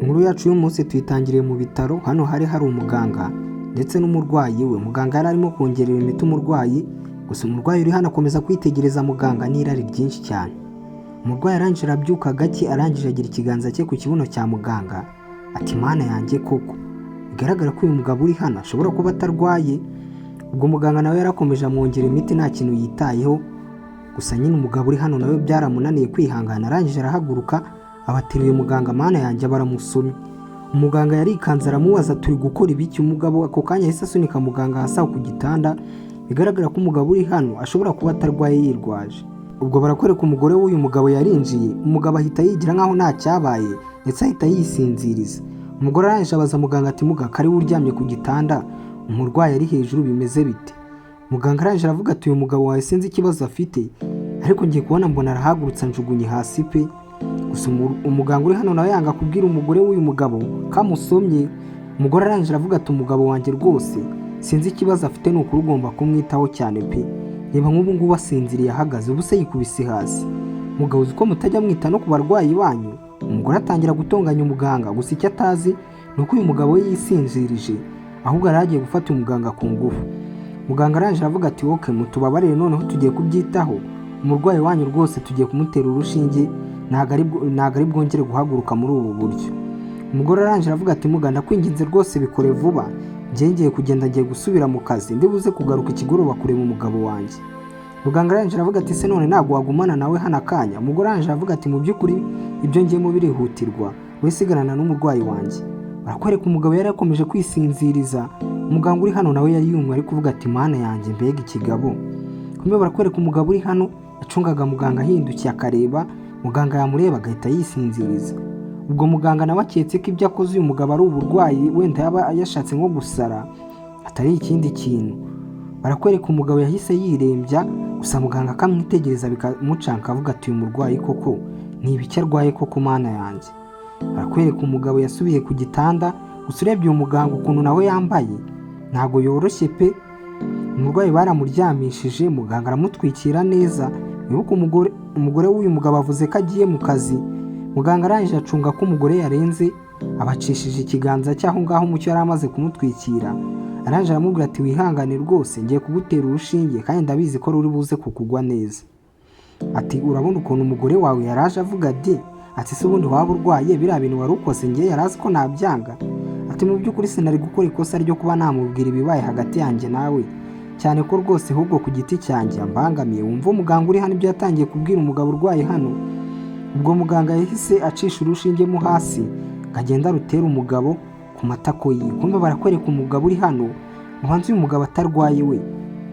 Inkuru yacu y'umunsi tuyitangiriye mu bitaro. Hano hari umuganga ndetse n'umurwayi we. Muganga yari arimo kongerera imiti umurwayi, gusa umurwayi uri hano akomeza kwitegereza muganga n'irari ryinshi cyane. Umurwayi arangije arabyuka gake, arangije agira ikiganza cye ku kibuno cya muganga, ati mana yanjye koko bigaragara ko uyu mugabo uri hano ashobora kuba atarwaye. Ubwo muganga nawe yarakomeje amwongera imiti nta kintu yitayeho, gusa nyine umugabo uri hano nawe byaramunaniye kwihangana, arangije arahaguruka abateruye muganga, mana yanjye baramusomye. Umuganga yarikanze aramubaza turi gukora ibiki. Umugabo ako kanya yahise asunika muganga hasi ku gitanda, bigaragara ko umugabo uri hano ashobora kuba atarwaye yirwaje. Ubwo barakwereka umugore w'uyu mugabo yarinjiye, umugabo ahita yigira nkaho nta cyabaye ndetse ahita yisinziriza. Umugore arangije abaza muganga ati muganga kari uryamye ku gitanda, umurwayi ari hejuru bimeze bite? Muganga arangije aravuga ati uyu mugabo wawe sinzi ikibazo afite, ariko ngiye kubona mbona arahagurutse anjugunye hasi pe. Gusa umuganga uri hano nawe yanga kubwira umugore w'uyu mugabo kamusomye. Umugore arangije aravuga ati umugabo wanjye rwose sinzi ikibazo afite, ni ukuri ugomba kumwitaho cyane pe. Reba nk'ubu ngubu asinziriye ahagaze, ubu se yikubise hasi. Mugabo uzi ko mutajya mwita no ku barwayi banyu? Umugore atangira gutonganya umuganga, gusa icyo atazi ni uko uyu mugabo we yisinzirije, ahubwo yari agiye gufata umuganga ku ngufu. Muganga arangije aravuga ati woke mutubabarire noneho tugiye kubyitaho, umurwayi wanyu rwose tugiye kumutera urushinge, ntabwo ari bwongere guhaguruka muri ubu buryo. Umugore arangije aravuga ati muganga kwinginze rwose bikore vuba, ngiye kugenda ngiye gusubira mu kazi, ndibuze kugaruka ikigoroba kureba umugabo wanjye. Muganga arangije aravuga ati se none ntabwo wagumana nawe hano akanya? Umugore arangije aravuga ati mu by'ukuri ibyo ngiyemo birihutirwa, we sigarana n'umurwayi wanjye. Barakwereka umugabo yari yakomeje kwisinziriza, umuganga uri hano nawe yari yumwe ari kuvuga ati mana yanjye mbega ikigabo. Kumbe barakwereka umugabo uri hano yacungaga muganga ahindukiye akareba, muganga yamureba agahita yisinziriza. Ubwo muganga nawe aketse ko ibyo akoze uyu mugabo ari uburwayi, wenda yaba yashatse nko gusara atari ikindi kintu. Barakwereka umugabo yahise yirembya, gusa muganga akamwitegereza bikamucanka avuga ati uyu murwayi koko ni ibiki arwaye koko mana yanjye. Barakwereka umugabo yasubiye ku gitanda, gusa urebye uyu muganga ukuntu nawe yambaye ntabwo yoroshye pe. Umurwayi baramuryamishije, muganga aramutwikira neza. Wibuka umugore w'uyu mugabo avuze ko agiye mu kazi. Muganga arangije acunga ko umugore yarenze, abacishije ikiganza cy'aho ngaho umucyo yari amaze kumutwikira. Arangije aramubwira ati wihangane rwose ngiye kugutera urushinge kandi ndabizi ko ruri buze kukugwa neza. Ati urabona ukuntu umugore wawe yaraje avuga ati se ubundi waba urwaye biriya bintu wari ukoze ngiye yarazi ko nabyanga. Ati mu by'ukuri sinari gukora ikosa ryo kuba namubwira ibibaye hagati yanjye nawe, cyane ko rwose ahubwo ku giti cyanjye ambangamiye. Wumva umuganga uri hano ibyo yatangiye kubwira umugabo urwaye hano. Ubwo muganga yahise acisha urushinge mo hasi agenda rutera umugabo ku matako ye. Kumbe barakwereka umugabo uri hano muhanzi uyu mugabo atarwaye we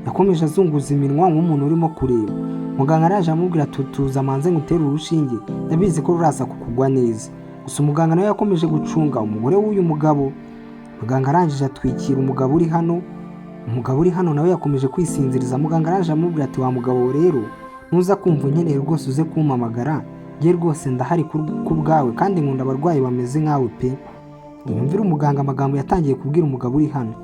yakomeje azunguza iminwa nk'umuntu urimo kureba. Muganga araje amubwira tuza manze ngutere urushinge, ndabizi ko ruraza kukugwa neza. Gusa umuganga nawe yakomeje gucunga umugore w'uyu mugabo. Muganga arangije atwikira umugabo uri hano. Umugabo uri hano nawe yakomeje kwisinziriza. Muganga araje amubwira ati wa mugabo rero nuza kumva unkeneye rwose uze kumpamagara, ngiye rwose ndahari ku bwawe kandi nkunda abarwayi bameze nkawe pe. Yumvira umuganga amagambo yatangiye kubwira umugabo uri hano.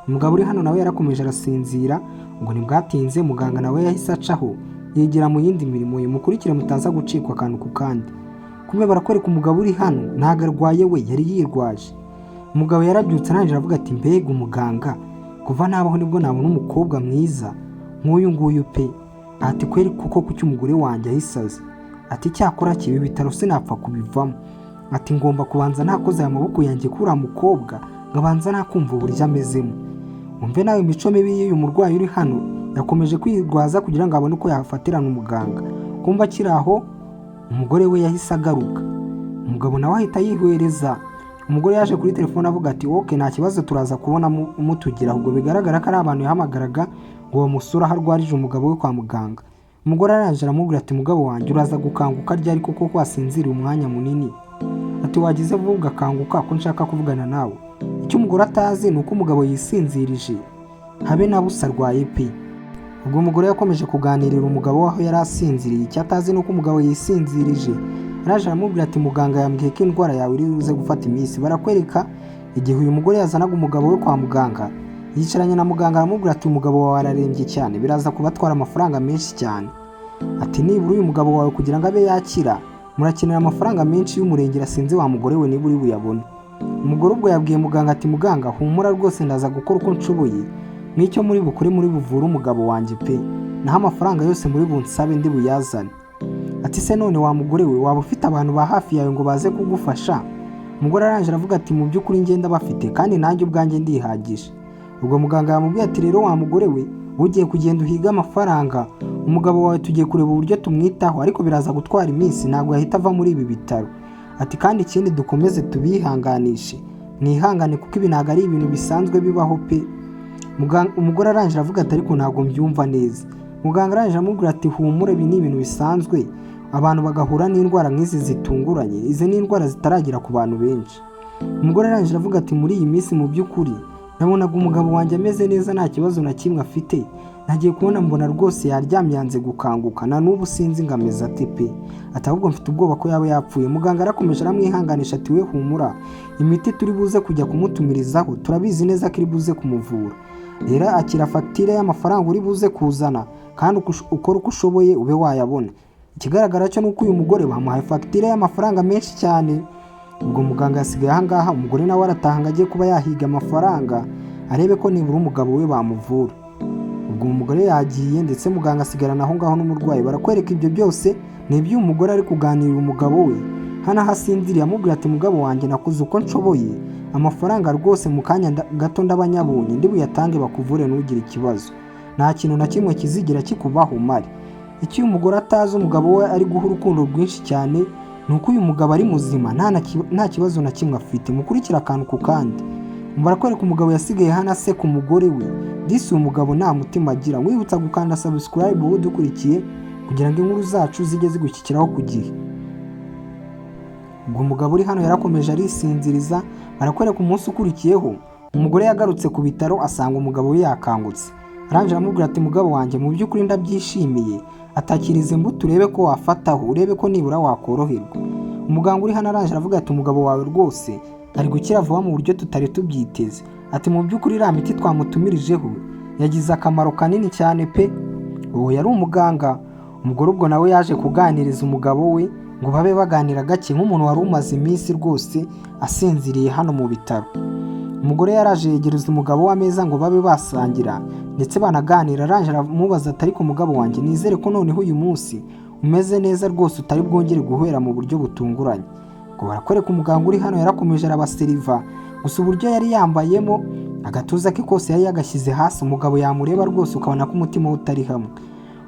Umugabo uri hano nawe yarakomeje arasinzira. Ngo ntibwatinze muganga nawe yahise acaho yigira mu yindi mirimo ye, mukurikire mutaza gucikwa akantu ku kandi. Kumbe barakwereka umugabo uri hano ntago arwaye we yari yirwaje. Umugabo yarabyutse arangije aravuga ati mbega umuganga kuva nabaho nibwo nabona umukobwa mwiza nk'uyu nguyu pe. Ati kweri kuko kuki umugore wanjye ahisaze. Ati cyakora kibi bitaro sinapfa kubivamo. Ati ngomba kubanza nakoze aya maboko yanjye kuri mukobwa ngabanza nakumva uburyo amezemo. Umve nawe imico mibi y'uyu murwayi uri hano yakomeje kwirwaza kugira ngo abone uko yafatirana umuganga. Kumva akiri aho umugore we yahise agaruka. Umugabo nawe ahita yihwereza. Umugore yaje kuri telefone avuga ati woke nta kibazo turaza kubona umutugira. Ubwo bigaragara ko ari abantu yahamagaraga ngo bamusura aho arwarije umugabo we kwa muganga. Umugore arangije aramubwira ati mugabo wanjye uraza gukanguka ryari koko wasinziriye umwanya munini? Ati wagize vuba ugakanguka ko nshaka kuvugana nawe. Icyo umugore atazi ni uko umugabo yisinzirije habe na busa arwaye pe. Ubwo umugore yakomeje kuganirira umugabo waho yari asinziriye. Icyo atazi ni uko umugabo yisinzirije. Araje aramubwira ati muganga yambwiye ko indwara yawe iri buze gufata iminsi. Barakwereka igihe uyu mugore yazanaga umugabo we kwa muganga, yicaranye na muganga aramubwira ati umugabo wawe ararembye cyane, biraza kubatwara amafaranga menshi cyane. Ati nibura uyu mugabo wawe kugira ngo abe yakira murakenera amafaranga menshi y'umurengera, sinzi wa mugore we niba uri buyabone. Umugore ubwo yabwiye muganga ati muganga humura rwose ndaza gukora uko nshoboye, n'icyo muri bukore muri buvure umugabo wanjye pe, naho amafaranga yose muri bunsabe ndi buyazane. Ati se none wa mugore we waba ufite abantu ba hafi yawe ngo baze kugufasha? Umugore arangije aravuga ati mu by'ukuri ngenda bafite kandi nanjye ubwanjye ndihagije. Ubwo muganga yamubwiye ati rero wa mugore we ugiye kugenda uhiga amafaranga, umugabo wawe tugiye kureba uburyo tumwitaho, ariko biraza gutwara iminsi ntabwo yahita ava muri ibi bitaro. Ati kandi ikindi dukomeze tubihanganishe, mwihangane kuko ibi ntabwo ari ibintu bisanzwe bibaho pe. Umugore arangije avuga ati ariko ntabwo mbyumva neza. Muganga arangije amubwira ati humura, ibi ni ibintu bisanzwe, abantu bagahura n'indwara nk'izi zitunguranye, izi ni indwara zitaragera ku bantu benshi. Umugore arangije avuga ati muri iyi minsi mu by'ukuri nabonaga umugabo wanjye ameze neza nta kibazo na kimwe afite, nagiye kubona mbona rwose yaryamye yanze gukanguka, na n'ubu sinzi ngo ameze ate pe, ati ahubwo mfite ubwoba ko yaba yapfuye. Muganga arakomeje aramwihanganisha ati we humura, imiti turi buze kujya kumutumirizaho turabizi neza ko iri buze kumuvura, rero akira fagitire y'amafaranga uri buze kuzana kandi ukora uko ushoboye ube wayabona. Ikigaragara cyo nuko uyu mugore bamuhaye fagitire y'amafaranga menshi cyane. Ubwo muganga yasigaye ahangaha, umugore nawe arataha ngo agiye kuba yahiga amafaranga arebe ko nibura umugabo we bamuvura. Ubwo umugore yagiye ndetse muganga asigarana aho ngaho n'umurwayi, barakwereka ibyo byose ni iby'uyu mugore ari kuganirira umugabo we hano aho asinziriye, amubwira ati mugabo wanjye nakoze uko nshoboye, amafaranga rwose mu kanya gato ndabanyabonye ndi buyatange bakuvure ntugire ikibazo, nta kintu na kimwe kizigira kikubaho mari. Icyo uyu mugore atazi umugabo we ari guha urukundo rwinshi cyane ni uko uyu mugabo ari muzima nta kibazo na kimwe afite. Mukurikira akantu ku kandi, barakwereka umugabo yasigaye hano aseka umugore we, disi uyu mugabo nta mutima agira. Wibutsa gukanda subscribe wowe udukurikiye kugira ngo inkuru zacu zijye zigushyikiraho ku gihe. Ubwo umugabo uri hano yarakomeje arisinziriza, barakwereka umunsi ukurikiyeho umugore yagarutse ku bitaro asanga umugabo we yakangutse. Arangije aramubwira ati mugabo wanjye mu by'ukuri ndabyishimiye, atakirize imbuto urebe ko wafataho, urebe ko nibura wakoroherwa. Umuganga uri hano arangije aravuga ati umugabo wawe rwose ari gukira vuba mu buryo tutari tubyiteze, ati mu by'ukuri iriya miti twamutumirijeho yagize akamaro kanini cyane pe. Uwo yari umuganga. Umugore ubwo nawe yaje kuganiriza umugabo we ngo babe baganira gake nk'umuntu wari umaze iminsi rwose asinziriye hano mu bitaro. Umugore yaraje yegereza umugabo we ameza ngo babe basangira ndetse banaganira. Arangije aramubaza ati ariko mugabo wanjye nizere ko noneho uyu munsi umeze neza rwose utari bwongere guhera mu buryo butunguranye. Ngo barakwereka umuganga uri hano yarakomeje arabaseriva, gusa uburyo yari yambayemo agatuza ke kose yari yagashyize hasi, umugabo yamureba rwose ukabona ko umutima we utari hamwe.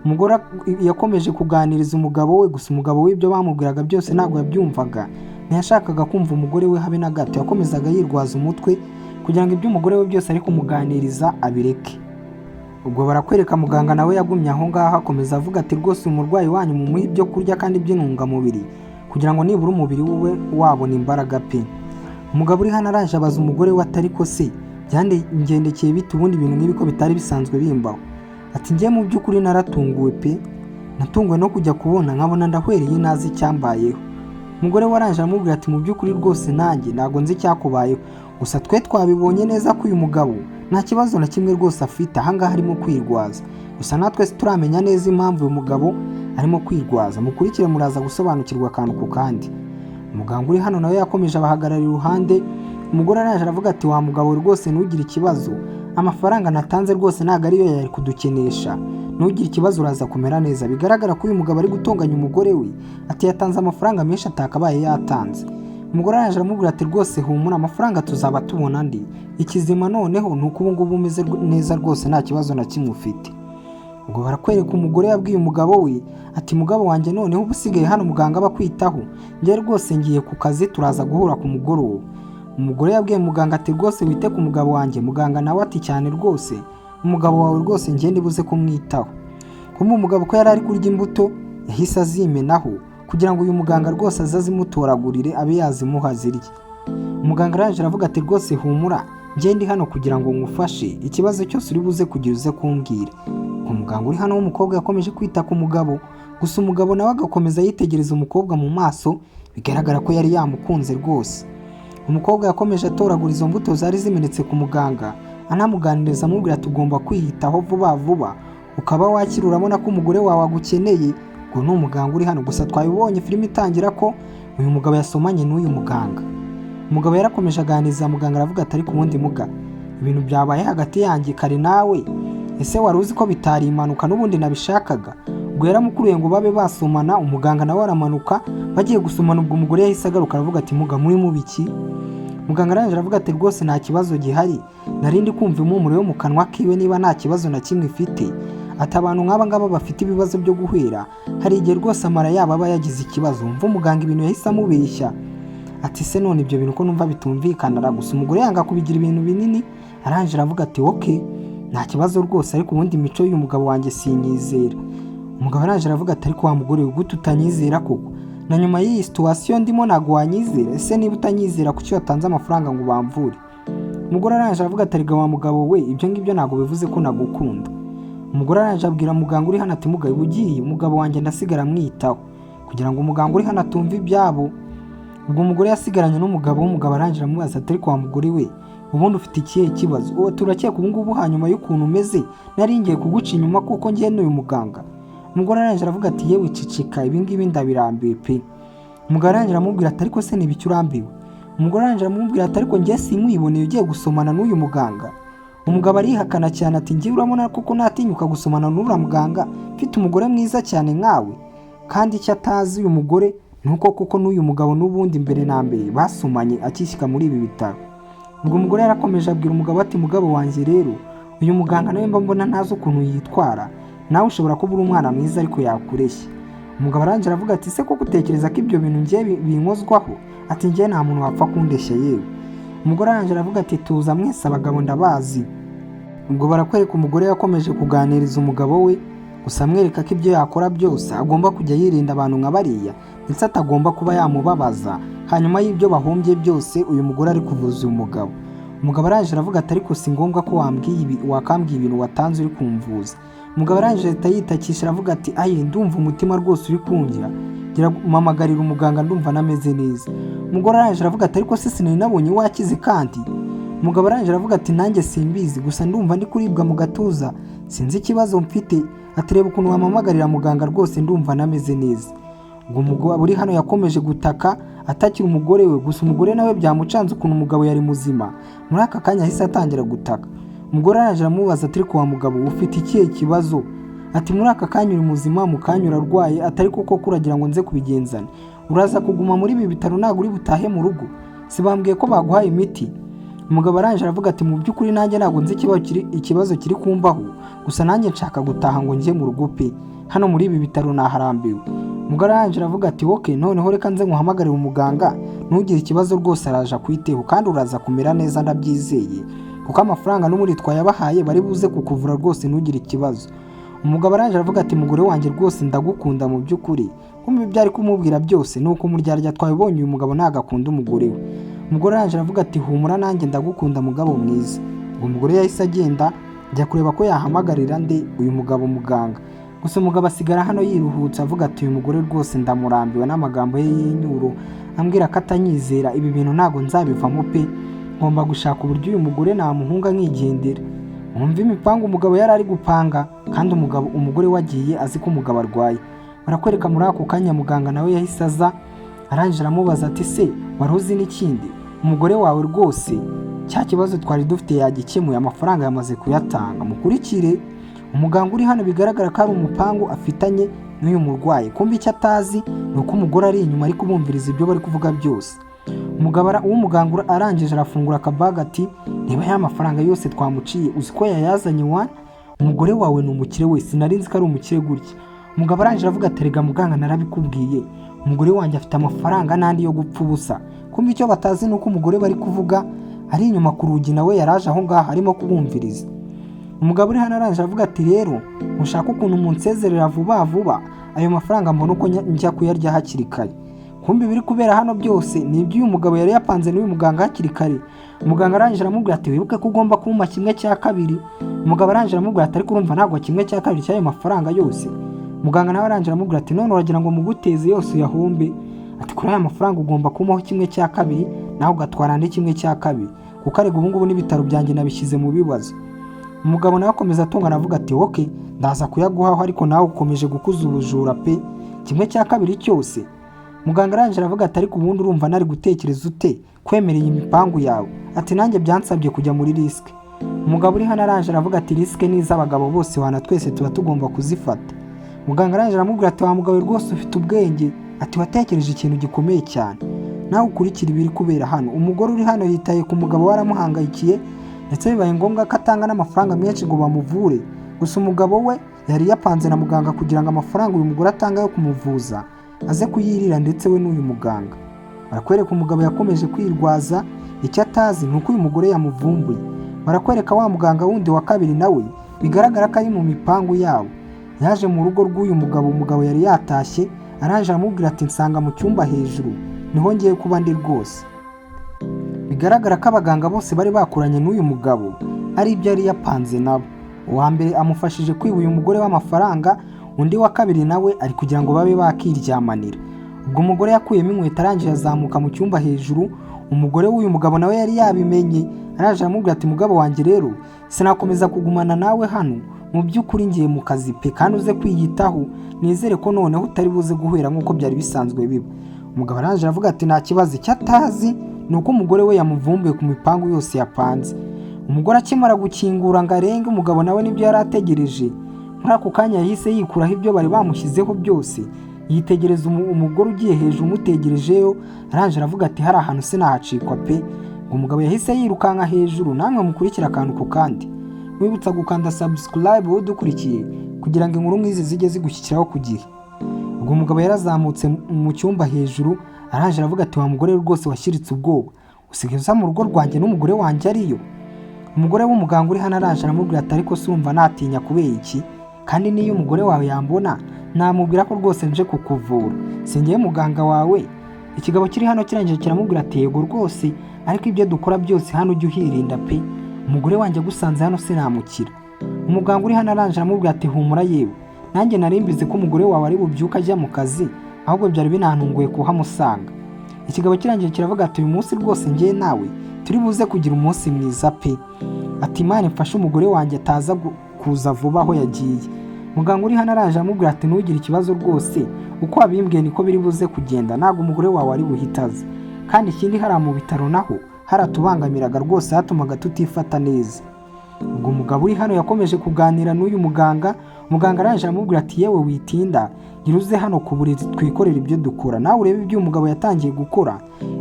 Umugore yakomeje kuganiriza umugabo we, gusa umugabo we ibyo bamubwiraga byose ntabwo yabyumvaga, ntiyashakaga kumva umugore we habe na gato, yakomezaga yirwaza umutwe kugira ngo ibyo umugore we byose ari kumuganiriza abireke. Ubwo barakwereka muganga nawe yagumye aho ngaho akomeza avuga ati rwose umurwayi wanyu mumuhe ibyo kurya kandi by'intungamubiri kugira ngo nibura umubiri we wabona imbaraga pe. Umugabo uri hano araje abaza umugore we atari ko se ngendekeye bite ubundi ibintu nk'ibi ko bitari bisanzwe bimbaho. Ati ngiye mu by'ukuri naratunguwe pe, natunguwe no kujya kubona nkabona ndahwereye nazi icyambayeho. Umugore we arangije aramubwira ati mu by'ukuri rwose nanjye ntabwo nzi icyakubayeho, gusa twe twabibonye neza ko uyu mugabo nta kibazo na kimwe rwose afite, ahangaha arimo kwirwaza, gusa natwe turamenya neza impamvu uyu mugabo arimo kwirwaza. Mukurikire muraza gusobanukirwa akantu ku kandi. Umuganga uri hano nawe yakomeje abahagarara iruhande. Umugore araje aravuga ati wa mugabo rwose ntugire ikibazo, amafaranga natanze rwose ntabwo ariyo yari kudukenesha, ntugire ikibazo uraza kumera neza. Bigaragara ko uyu mugabo ari gutonganya umugore we, ati yatanze amafaranga menshi atakabaye yatanze. Umugore araje aramubwira ati rwose humura amafaranga tuzaba tubona andi, ikizima noneho ni uko ubu ngubu umeze neza rwose nta kibazo na kimwe ufite. Ubwo barakwereka umugore yabwiye umugabo we ati mugabo wanjye noneho ubu usigaye hano muganga aba kwitaho, njye rwose ngiye ku kazi turaza guhura ku mugoroba. Umugore yabwiye muganga ati rwose wite ku mugabo wanjye. Muganga nawe ati cyane rwose umugabo wawe rwose njye ndibuze kumwitaho. Kumbe umugabo ko yari ari kurya imbuto yahise azimenaho kugira ngo uyu muganga rwose azazimutoragurire abe yazimuha zirye. Umuganga araje aravuga ati rwose humura njye ndi hano kugira ngo ngufashe, ikibazo cyose uri buze kugira uze kumbwira. Umuganga uri hano w'umukobwa yakomeje kwita ku mugabo, gusa umugabo nawe agakomeza yitegereza umukobwa mu maso, bigaragara ko yari yamukunze rwose. Umukobwa yakomeje atoragura izo mbuto zari zimenetse ku muganga, anamuganiriza amubwira ati ugomba kwiyitaho vuba vuba ukaba wakira, urabona ko umugore wawe agukeneye, ngo ni umuganga uri hano. Gusa twabibonye filime itangira ko uyu mugabo yasomanye n'uyu muganga. Umugabo yarakomeje aganiriza muganga aravuga ati ariko ubundi muga ibintu byabaye hagati yanjye kare nawe, ese wari uzi ko bitari impanuka n'ubundi nabishakaga? Ubwo yaramukuruye ngo babe basomana, umuganga nawe aramanuka bagiye gusomana. Ubwo umugore yahise agaruka aravuga ati muga muri mubiki? Muganga arangije aravuga ati rwose nta kibazo gihari, narindi kumva impumuro yo mu kanwa kiwe niba nta kibazo na kimwe ifite. Ati abantu nk'aba ngaba bafite ibibazo byo guhwera hari igihe rwose amara yabo aba yagize ikibazo. Umva umuganga ibintu yahise amubeshya. Ati se none ibyo bintu ko numva bitumvikana? Gusa umugore yanga kubigira ibintu binini, arangije aravuga ati okay nta kibazo rwose, ariko ubundi imico y'uyu mugabo wanjye sinyizera. Umugabo arangije aravuga ati ariko wa mugore we gute utanyizera koko? Na nyuma y'iyi situation ndimo ntago wanyizera? Ese niba utanyizera kuki watanze amafaranga ngo bamvure? Umugore arangije aravuga ati ariko wa mugabo we ibyo ngibyo ntago bivuze ko nagukunda. Umugore arangije abwira muganga uri hano ati mugabe ugiye umugabo wanjye ndasigara mwitaho, kugira ngo umuganga uri hano atumva ibyabo. Ubwo umugore yasigaranye n'umugabo, umugabo arangije amubaza ati ariko wa mugore we ubundi ufite ikihe kibazo? Uwo turakeka ubu ngubu hanyuma y'ukuntu umeze nari ngiye kuguca inyuma kuko ngiye n'uyu muganga. Umugore arangije aravuga ati yewe cicika ibi ngibi ndabirambiwe pe. Umugabo arangije aramubwira ati ariko se n'ibiki urambiwe? Umugore arangije aramubwira ati ariko ngiye simwiboneye ugiye gusomana n'uyu muganga. Umugabo arihakana cyane ati ngiye urabona kuko natinyuka gusomana n'uriya muganga mfite umugore mwiza cyane nkawe? Kandi icyo atazi uyu mugore nuko kuko n'uyu mugabo n'ubundi mbere na mbere basomanye akishyika muri ibi bitaro. Ubwo umugore yarakomeje abwira umugabo ati mugabo wanjye rero uyu muganga nawe mba mbona ntazi ukuntu yitwara, nawe ushobora kuba uri umwana mwiza ariko yakureshya. Umugabo arangije aravuga ati se koko utekereza ko ibyo bintu ngiye binkozwaho? Ati ngiye nta muntu wapfa kundeshya yewe. Umugore arangije aravuga ati tuza mwese abagabo ndabazi. Ubwo barakwereka umugore yakomeje kuganiriza umugabo we, gusa amwereka ko ibyo yakora byose agomba kujya yirinda abantu nka bariya ndetse atagomba kuba yamubabaza. Hanyuma y'ibyo bahombye byose uyu mugore ari kuvuza uyu mugabo. Umugabo arangije aravuga ati ariko si ngombwa ko wakambwiye ibintu watanze uri kumvuza. Umugabo arangije ahita yitakisha aravuga ati aye ndumva umutima rwose uri kungira, gira mamagarira umuganga ndumva nameze neza. Umugore arangije aravuga ati ariko se sinari nabonye wakize kandi? Umugabo arangije aravuga ati nanjye simbizi, gusa ndumva ndi kuribwa mu gatuza sinzi ikibazo mfite. Ati reba ukuntu wamamagarira muganga rwose ndumva nameze neza. Ubwo umugabo uri hano yakomeje gutaka atakira umugore we, gusa umugore nawe byamucanze ukuntu umugabo yari muzima. Muri aka kanya ahise atangira gutaka. Umugore arangije aramubaza ati ariko wa mugabo ufite ikihe kibazo? Ati muri aka kanya uri muzima, mu kanya urarwaye, atari koko kuragira ngo nze kubigenzana? Uraza kuguma muri ibi bitaro ntabwo uri butahe mu rugo? Si bambwiye ko baguhaye imiti? Umugabo arangije aravuga ati mu by'ukuri nanjye ntabwo nzi ikibazo kiri kumbaho, gusa nanjye nshaka gutaha ngo njye mu rugo pe, hano muri ibi bitaro naharambiwe. Umugore arangije aravuga ati okay noneho reka nze nguhamagarire umuganga, ntugire ikibazo rwose araje kwiteho kandi uraza kumera neza ndabyizeye, kuko amafaranga n'umuri twayabahaye bari buze kukuvura rwose ntugire ikibazo. Umugabo arangije aravuga ati mugore wanjye rwose ndagukunda mu by'ukuri. Kumbe ibyo ari kumubwira byose nuko umuryarya twabibonye uyu mugabo ntagakunda umugore we. Umugore arangije aravuga ati humura nanjye ndagukunda mugabo mwiza. Ubwo umugore yahise agenda ajya kureba ko yahamagarira nde uyu mugabo muganga. Gusa umugabo asigara hano yiruhutse avuga ati uyu mugore rwose ndamurambiwe n'amagambo ye y'inyuro ambwira ko atanyizera, ibi bintu ntago nzabivamo pe, ngomba gushaka uburyo uyu mugore namuhunga nkigendera. Umva imipango umugabo yari ari gupanga, kandi umugore wagiye azi ko umugabo arwaye. Barakwereka muri ako kanya muganga nawe yahise aza, arangije aramubaza ati se wari uzi n'ikindi? Umugore wawe rwose cya kibazo twari dufite yagikemuye, amafaranga yamaze kuyatanga, mukurikire. Umuganga uri hano bigaragara ko ari umupango afitanye n'uyu murwayi. Kumbe icyo atazi ni uko umugore ari inyuma ari kubumviriza ibyo bari kuvuga byose. Umuganga arangije arafungura akabaga ati niba ya mafaranga yose twamuciye uzi ko yayazanye wa umugore wawe ni umukire we, sinari nzi ko ari umukire gutya. Umugabo arangije aravuga ati rega muganga narabikubwiye, umugore wanjye afite amafaranga n'andi yo gupfa ubusa. Kumbe icyo batazi ni uko umugore bari kuvuga ari inyuma ku rugi nawe yaraje aho ngaho arimo kubumviriza. Umugabo uri hano arangije aravuga ati rero mushaka ukuntu munsezerera vuba vuba ayo mafaranga mbona uko njya kuyarya hakiri kare. Kumbe biri kubera hano byose ni ibyo uyu mugabo yari yapanze n'uyu muganga hakiri kare. Umuganga arangije aramubwira ati wibuke ko ugomba kumpa 1/2. Umugabo arangije aramubwira ati ariko urumva ntabwo 1/2 cy'ayo mafaranga yose. Muganga nawe arangije aramubwira ati none uragira ngo muguteze yose uyahombe? Ati kuri aya mafaranga ugomba kumaho 1/2 nawe ugatwara andi 1/2, kuko arega ubu ngubu n'ibitaro byanjye nabishyize mu bibazo. Umugabo nawe akomeza atongana avuga ati okay ndaza kuyaguhaho, ariko nawe ukomeje gukuza ubujura pe, 1/2 cyose. Muganga arangije aravuga ati ariko ubundi urumva nari gutekereza ute kwemereye imipangu yawe? Ati nanjye byansabye kujya muri risike. Umugabo uri hano arangije aravuga ati risike ni iz'abagabo bose, wana twese tuba tugomba kuzifata. Muganga arangije aramubwira ati wa mugabo rwose ufite ubwenge, ati watekereje ikintu gikomeye cyane, nawe ukurikira ibiri kubera hano. Umugore uri hano yitaye ku mugabo waramuhangayikiye ndetse bibaye ngombwa ko atanga n'amafaranga menshi ngo bamuvure. Gusa umugabo we yari yapanze na muganga kugira ngo amafaranga uyu mugore atanga yo kumuvuza aze kuyirira ndetse we n'uyu muganga. Barakwereka umugabo yakomeje kwirwaza, icyo atazi ni uko uyu mugore yamuvumbuye. Barakwereka wa muganga wundi wa kabiri nawe bigaragara ko ari mu mipangu yabo. Yaje mu rugo rw'uyu mugabo, umugabo yari yatashye, arangije aramubwira ati nsanga mu cyumba hejuru niho ngiye kuba ndi rwose. Bigaragara ko abaganga bose bari bakuranye n'uyu mugabo ari ibyo yari yapanze nabo. Uwa mbere amufashije kwiba uyu mugore w'amafaranga, undi wa kabiri nawe ari kugira ngo babe bakiryamanira. Ubwo umugore yakuyemo inkweto arangije azamuka mu cyumba hejuru. Umugore w'uyu mugabo nawe yari yabimenye, arangije aramubwira ati mugabo wanjye rero sinakomeza kugumana nawe hano, mu by'ukuri ngiye mu kazi pe, kandi uze kwiyitaho, nizere ko noneho utari buze guhera nk'uko byari bisanzwe biba. Umugabo arangije aravuga ati nta kibazo. Icyo atazi ni uko umugore we yamuvumbuye ku mipangu yose yapanze. Umugore akimara gukingura ngo arenge, umugabo nawe nibyo yari ategereje. Muri ako kanya yahise yikuraho ibyo bari bamushyizeho byose, yitegereza umugore ugiye hejuru umutegerejeyo. Arangije aravuga ati hari ahantu sinahacikwa pe. Umugabo yahise yirukanka hejuru. Namwe mukurikira akantu ku kandi, wibutsa gukanda subscribe wowe dukurikiye kugira ngo inkuru nk'izi zijye zigushyikiraho ku gihe. Ubwo umugabo yarazamutse mu cyumba hejuru, arangije aravuga ati wa mugore rwose washiritse ubwoba, usigaye uza mu rugo rwanjye n'umugore wanjye ariyo? Umugore w'umuganga uri hano arangije aramubwira ati ariko se urumva natinya kubera iki? Kandi niyo umugore wawe yambona namubwira ko rwose nje kukuvura, singiye muganga wawe. Ikigabo kiri hano kirangije kiramubwira ati yego rwose, ariko ibyo dukora byose hano ujye uhirinda pe, umugore wanjye agusanze hano sinamukira. Umuganga uri hano arangije aramubwira ati humura yewe, nanjye nari mbizi ko umugore wawe ari bubyuka ajya mu kazi, ahubwo byari binantunguye kuhamusanga. Ikigabo kirangije kiravuga ati uyu munsi rwose ngiye nawe turi buze kugira umunsi mwiza pe. Ati Imana mfashe umugore wanjye ataza kuza vuba aho yagiye. Muganga uri hano arangije aramubwira ati ntugire ikibazo rwose, uko wabimbwiye niko biri buze kugenda, ntabwo umugore wawe ari buhitaze. Kandi ikindi hariya mu bitaro naho haratubangamiraga rwose, hatumaga tutifata neza. Ubwo umugabo uri hano yakomeje kuganira n'uyu muganga. Muganga arangije aramubwira ati yewe witinda, gira uze hano ku buriri twikorera ibyo dukora, nawe urebe ibyo umugabo yatangiye gukora.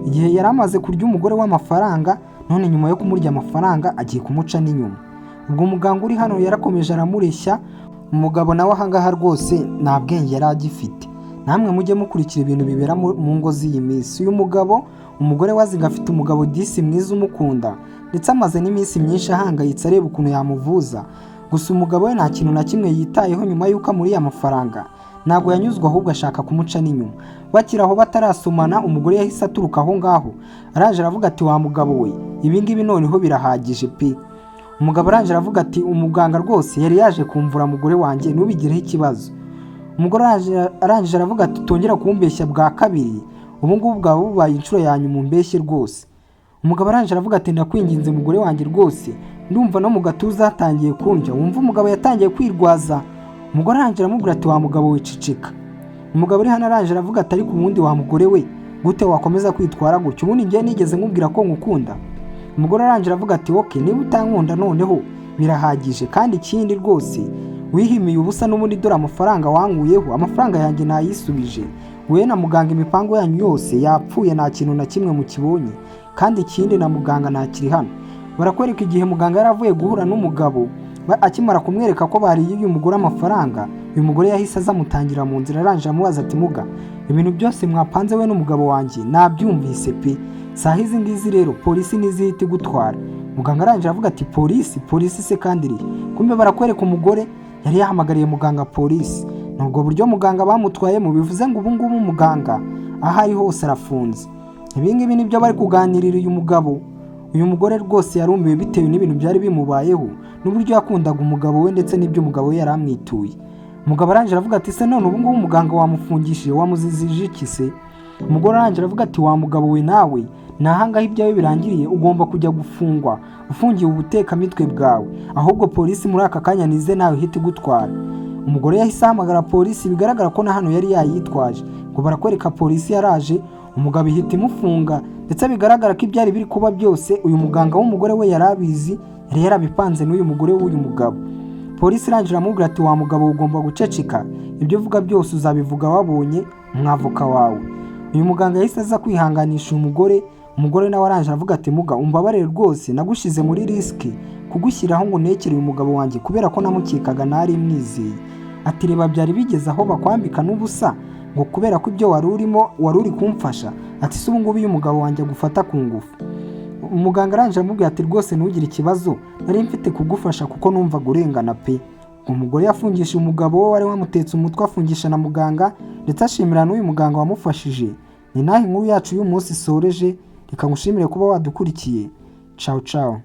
Igihe yari amaze kurya umugore w'amafaranga, none nyuma yo kumurya amafaranga agiye kumuca n'inyuma. Ubwo umuganga uri hano yarakomeje aramureshya. Umugabo nawe ahangaha rwose nta bwenge yari agifite. Namwe mujye mukurikira ibintu bibera mu ngo z'iyi minsi. Uyu mugabo, umugore waziga afite umugabo disi mwiza umukunda, ndetse amaze n'iminsi myinshi ahangayitse areba ukuntu yamuvuza. Gusa umugabo we nta kintu na kimwe yitayeho. Nyuma y'uko amuriye amafaranga ntabwo yanyuzwe, ahubwo ashaka kumuca n'inyuma. Bakiri aho batarasomana, umugore yahise aturuka aho ngaho, araje aravuga ati wa mugabo we ibi ngibi noneho birahagije pe. Umugabo arangije aravuga ati umuganga rwose yari yaje kumvura umugore wanjye, ntubigireho ikibazo. Umugore arangije aravuga ati tongera kumbeshya bwa kabiri, ubu ngubu bwaba bubaye inshuro ya nyuma umbeshye rwose. Umugabo arangije aravuga ati ndakwinginze mugore wanjye rwose, ndumva no mu gatuza hatangiye kundya. Wumva umugabo yatangiye kwirwaza. Umugore arangije aramubwira ati wa mugabo we cicika. Umugabo uri hano arangije aravuga ati ariko ubundi wa mugore we gute wakomeza kwitwara gutyo, ubundi ngiye nigeze nkubwira ko ngukunda? Umugore arangije aravuga ati okay, niba utankunda noneho birahagije, kandi ikindi rwose wihimiye ubusa, n'ubundi dore amafaranga wanguyeho, amafaranga yanjye nayisubije. We na muganga imipango yanyu yose yapfuye, nta kintu na kimwe mukibonye, kandi ikindi na muganga ntakiri hano. Barakwereka igihe muganga yaravuye guhura n'umugabo, akimara kumwereka ko bariye uyu mugore amafaranga, uyu mugore yahise azamutangira mu nzira. Arangije amubaza ati muga, ibintu byose mwapanze we n'umugabo wanjye nabyumvise pe, saha izi ngizi rero polisi nizihita igutwara. Muganga arangije avuga ati polisi se kandi iri? Kumbe barakwereka umugore yari yahamagariye muganga polisi. Nubwo buryo muganga bamutwayemo bivuze ngo ubu ngubu muganga aho ari hose arafunze. Ibi ngibi nibyo bari kuganirira uyu mugabo. Uyu mugore rwose yarumiwe bitewe n'ibintu byari bimubayeho, n'uburyo yakundaga umugabo we ndetse n'ibyo umugabo we yari amwituye. Umugabo arangije aravuga ati se none ubu ngubu umuganga wamufungishije wamuzizije iki se? Umugore arangije aravuga ati wa mugabo we nawe nahangaho ibyawe birangiriye, ugomba kujya gufungwa ufungiye ubutekamitwe bwawe, ahubwo polisi muri aka kanya nize nawe hita igutwara. umugore yahise ahamagara polisi, bigaragara ko na hano yari yayitwaje, ngo barakwereka polisi yaraje, umugabo ihita imufunga, ndetse bigaragara ko ibyari biri kuba byose uyu muganga w'umugore we yari abizi, yari yarabipanze n'uyu mugore w'uyu mugabo. Polisi irangira amubwira ati wa mugabo ugomba guceceka, ibyo uvuga byose uzabivuga wabonye umwavoka wawe. Uyu muganga yahise aza kwihanganisha umugore nawe arangije avuga ati muga umbabarire rwose, nagushize muri risiki kugushyiraho ngo nekere uyu mugabo wanjye kubera ko namukekaga nari mwizeye. Ati reba byari bigeze aho bakwambika n'ubusa ngo kubera ko ibyo wari uri kumfasha. Ati se ubu ngubu uyu mugabo wanjye agufata ku ngufu. Umuganga arangije amubwira ati rwose ntugire ikibazo, nari mfite kugufasha kuko numvaga urengana pe. Umugore yafungisha umugabo we wari wamutetse umutwe, afungisha na muganga, ndetse ashimira n'uyu muganga wamufashije. Ni naho inkuru yacu y'uyu munsi isoreje, reka ngushimire kuba wadukurikiye. Ciao ciao.